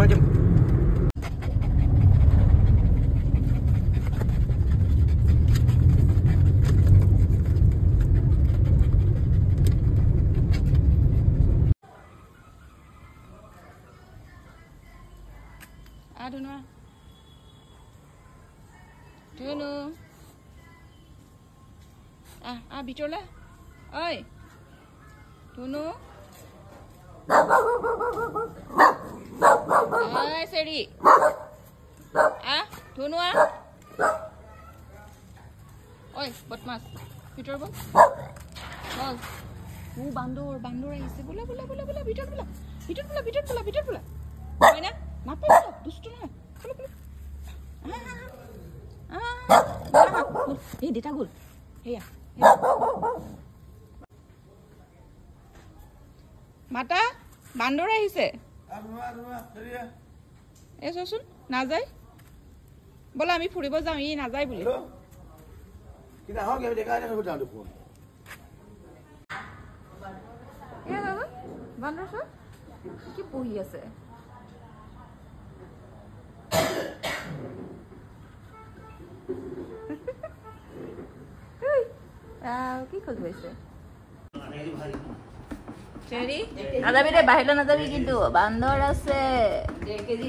মই যাম Aduna. Dunu. Bitola. Oi. Dunu. Ay, Seri. Dunu Oi, botmas. Bitor bol. Bol. Bandor ahise. Bola. Bitor bola. Oi na? Napa dustu na. Bola. Dita gul. Heya. Mata bandor ahise. Esosun najai. Bola ami furibo jam ই najai boli. Kita ha ge dekha na ko janu ko. এ দাদা বান্দর sir কি বহি আছে কি করবে cherry না যাবি রে বাহিরে না যাবি কিন্তু বান্দর আছে 1 কেজি